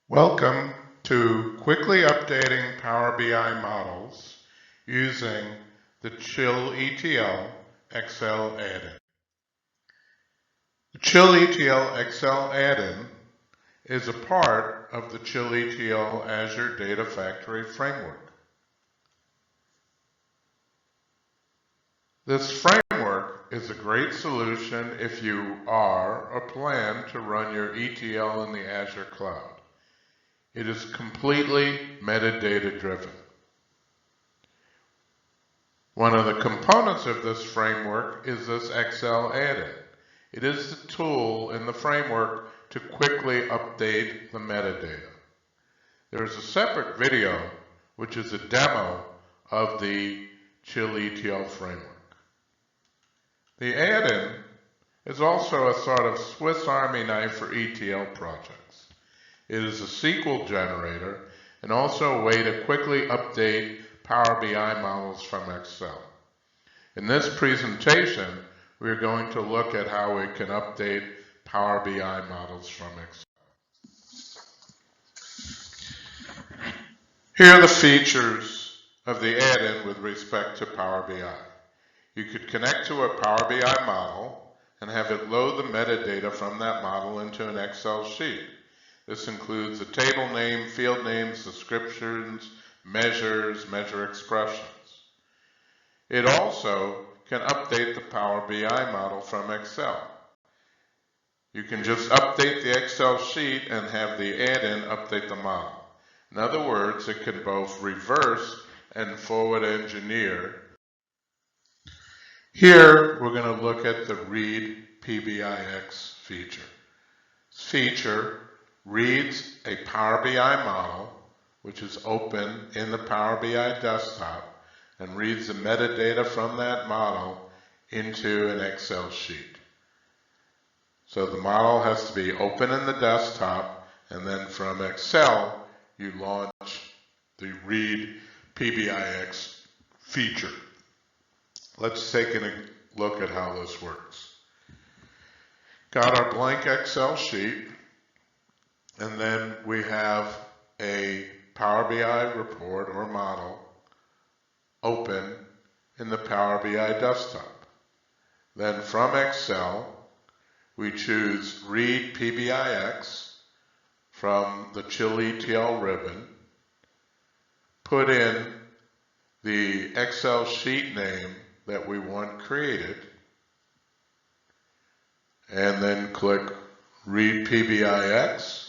Welcome to quickly updating Power BI models using the Chill ETL Excel add-in. The Chill ETL Excel add-in is a part of the Chill ETL Azure Data Factory framework. This framework is a great solution if you are or plan to run your ETL in the Azure cloud. It is completely metadata driven. One of the components of this framework is this Excel add-in. It is the tool in the framework to quickly update the metadata. There is a separate video which is a demo of the Chill ETL framework. The add-in is also a sort of Swiss Army knife for ETL projects. It is a SQL generator and also a way to quickly update Power BI models from Excel. In this presentation, we're going to look at how we can update Power BI models from Excel. Here are the features of the add-in with respect to Power BI. You could connect to a Power BI model and have it load the metadata from that model into an Excel sheet. This includes the table name, field names, descriptions, measures, measure expressions. It also can update the Power BI model from Excel. You can just update the Excel sheet and have the add-in update the model. In other words, it can both reverse and forward engineer. Here, we're going to look at the Read PBIX feature. This feature reads a Power BI model, which is open in the Power BI desktop, and reads the metadata from that model into an Excel sheet. So the model has to be open in the desktop, and then from Excel, you launch the Read PBIX feature. Let's take a look at how this works. Got our blank Excel sheet. And then we have a Power BI report or model open in the Power BI desktop. Then from Excel, we choose Read PBIX from the Chill ETL ribbon, put in the Excel sheet name that we want created, and then click Read PBIX.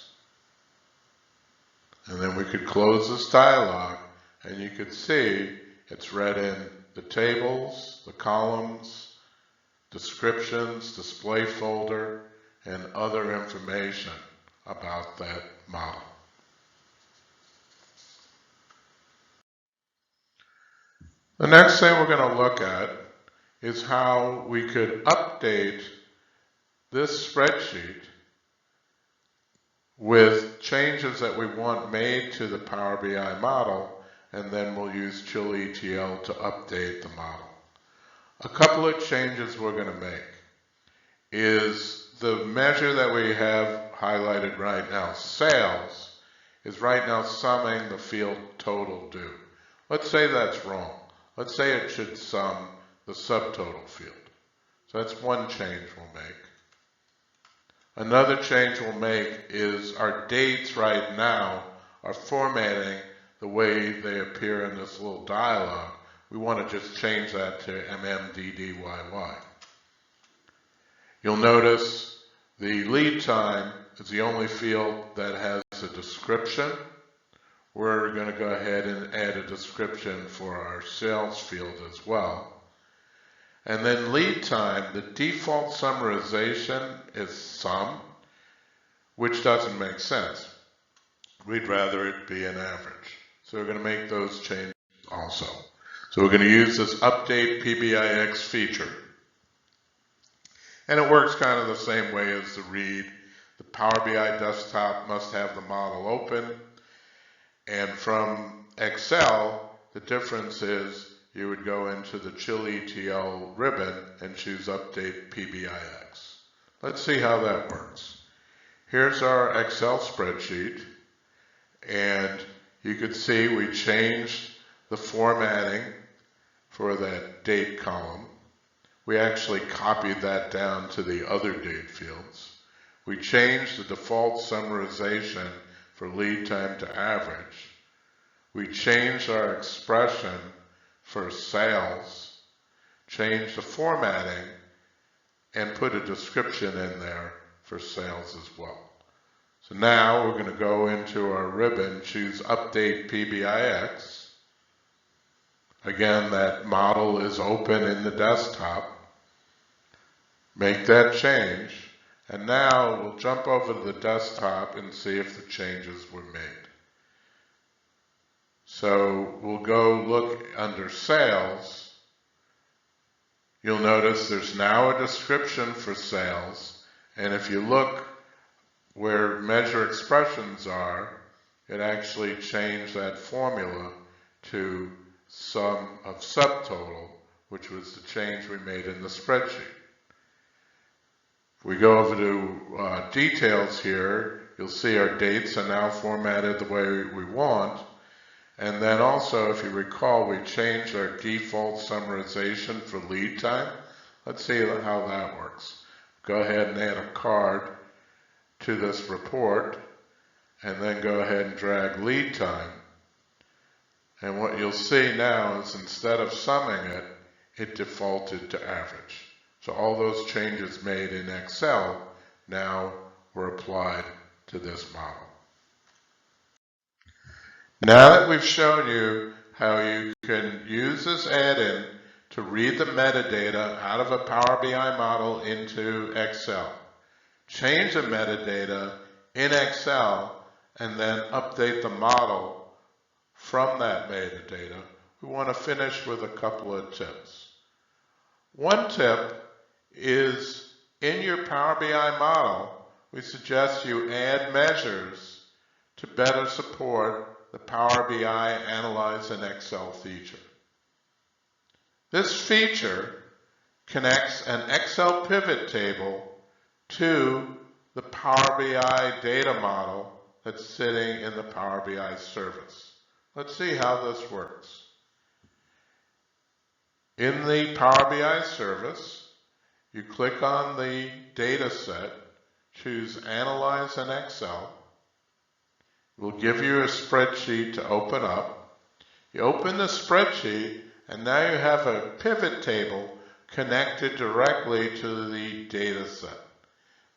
And then we could close this dialog, and you could see it's read in the tables, the columns, descriptions, display folder, and other information about that model. The next thing we're going to look at is how we could update this spreadsheet with changes that we want made to the Power BI model, and then we'll use Chill ETL to update the model. A couple of changes we're going to make is the measure that we have highlighted right now, sales, is right now summing the field total due. Let's say that's wrong. Let's say it should sum the subtotal field. So that's one change we'll make. Another change we'll make is our dates right now are formatting the way they appear in this little dialog. We want to just change that to MMDDYY. You'll notice the lead time is the only field that has a description. We're going to go ahead and add a description for our sales field as well. And then lead time, the default summarization is sum, which doesn't make sense. We'd rather it be an average. So we're going to make those changes also. So we're going to use this update PBIX feature. And it works kind of the same way as the read. The Power BI desktop must have the model open. And from Excel, the difference is you would go into the Chill ETL ribbon and choose Update PBIX. Let's see how that works. Here's our Excel spreadsheet. And you could see we changed the formatting for that date column. We actually copied that down to the other date fields. We changed the default summarization for lead time to average. We changed our expression for sales, changed the formatting, and put a description in there for sales as well. So now we're going to go into our ribbon, choose Update PBIX. Again, that model is open in the desktop. Make that change, and now we'll jump over to the desktop and see if the changes were made. So we'll go look under Sales. You'll notice there's now a description for sales, and if you look where measure expressions are, it actually changed that formula to sum of subtotal, which was the change we made in the spreadsheet. If we go over to details here, you'll see our dates are now formatted the way we want. And then also, if you recall, we changed our default summarization for lead time. Let's see how that works. Go ahead and add a card to this report, and then go ahead and drag lead time. And what you'll see now is instead of summing it, it defaulted to average. So all those changes made in Excel now were applied to this model. Now that we've shown you how you can use this add-in to read the metadata out of a Power BI model into Excel, change the metadata in Excel, and then update the model from that metadata, we want to finish with a couple of tips. One tip is in your Power BI model, we suggest you add measures to better support the Power BI Analyze in Excel feature. This feature connects an Excel pivot table to the Power BI data model that's sitting in the Power BI service. Let's see how this works. In the Power BI service, you click on the data set, choose Analyze in Excel. We'll give you a spreadsheet to open up. You open the spreadsheet, and now you have a pivot table connected directly to the data set.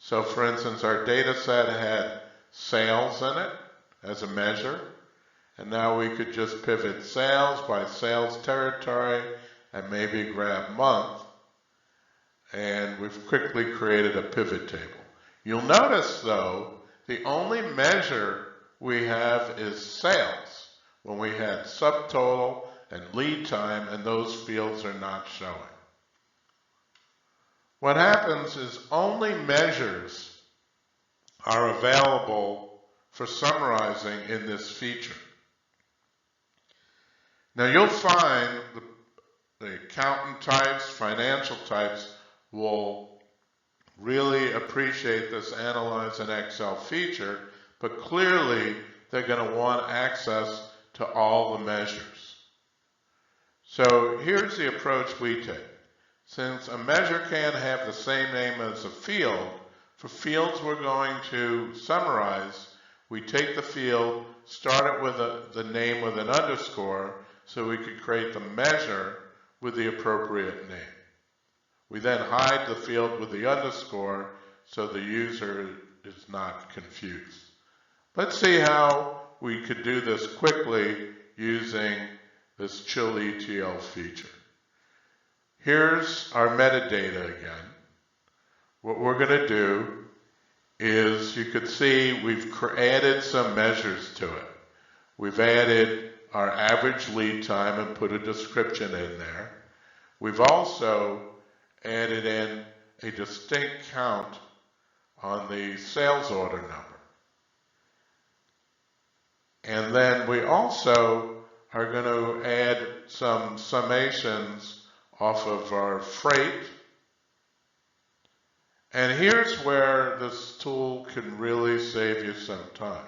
So for instance, our data set had sales in it as a measure, and now we could just pivot sales by sales territory and maybe grab month, and we've quickly created a pivot table. You'll notice though, the only measure we have is sales, when we had subtotal and lead time, and those fields are not showing. What happens is only measures are available for summarizing in this feature. Now you'll find the accountant types, financial types will really appreciate this Analyze in Excel feature, but clearly they're going to want access to all the measures. So here's the approach we take. Since a measure can't have the same name as a field, for fields we're going to summarize, we take the field, start it with the name with an underscore, so we could create the measure with the appropriate name. We then hide the field with the underscore so the user is not confused. Let's see how we could do this quickly using this chill ETL feature. Here's our metadata again. What we're going to do is, you could see we've added some measures to it. We've added our average lead time and put a description in there. We've also added in a distinct count on the sales order number. And then we also are going to add some summations off of our freight. And here's where this tool can really save you some time.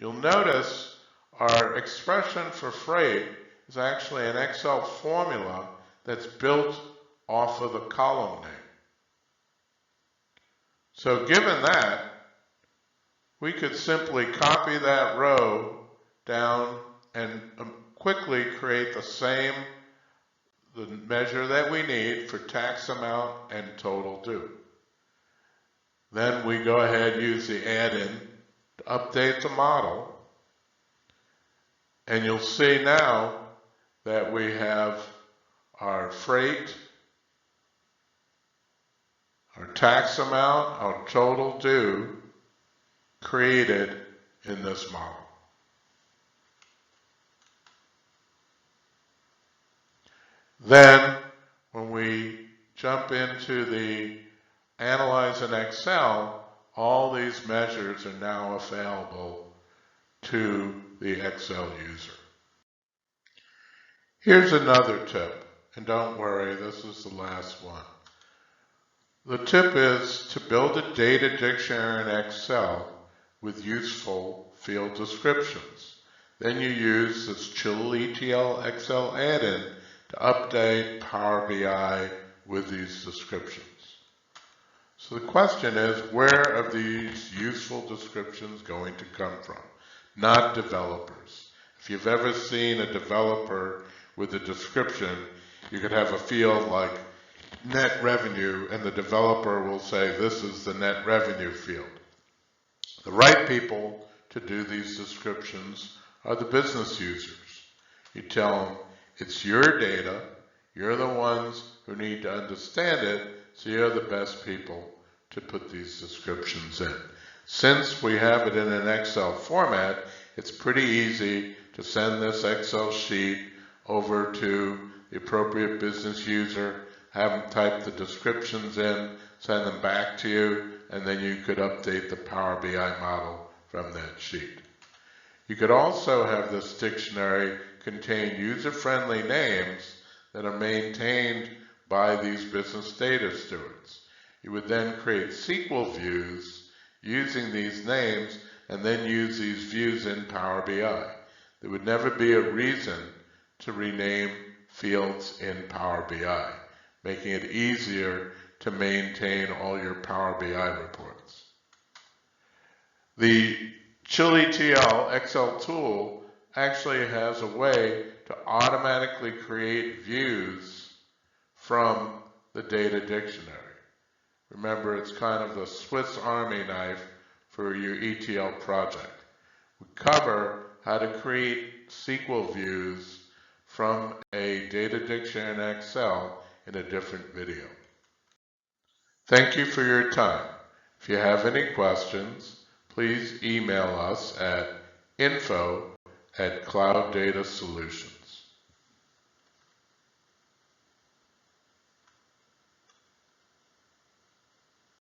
you'll notice our expression for freight is actually an Excel formula that's built off of the column name. So given that, we could simply copy that row down and quickly create the measure that we need for tax amount and total due. Then we go ahead and use the add-in to update the model. And you'll see now that we have our freight, our tax amount, our total due created in this model. Then, when we jump into the Analyze in Excel, all these measures are now available to the Excel user. Here's another tip, and don't worry, this is the last one. The tip is to build a data dictionary in Excel with useful field descriptions. Then you use this Chill ETL Excel add-in to update Power BI with these descriptions. So the question is, where are these useful descriptions going to come from? Not developers. If you've ever seen a developer with a description, you could have a field like net revenue, and the developer will say, this is the net revenue field. The right people to do these descriptions are the business users. You tell them, it's your data, you're the ones who need to understand it, so you're the best people to put these descriptions in. Since we have it in an Excel format, it's pretty easy to send this Excel sheet over to the appropriate business user, have them type the descriptions in, send them back to you, and then you could update the Power BI model from that sheet. You could also have this dictionary contain user-friendly names that are maintained by these business data stewards. You would then create SQL views using these names and then use these views in Power BI. There would never be a reason to rename fields in Power BI, making it easier to maintain all your Power BI reports. The Chill ETL Excel tool actually has a way to automatically create views from the data dictionary. Remember, it's kind of the Swiss Army knife for your ETL project. We cover how to create SQL views from a data dictionary in Excel in a different video. Thank you for your time. If you have any questions, please email us at info@clouddatasolutions.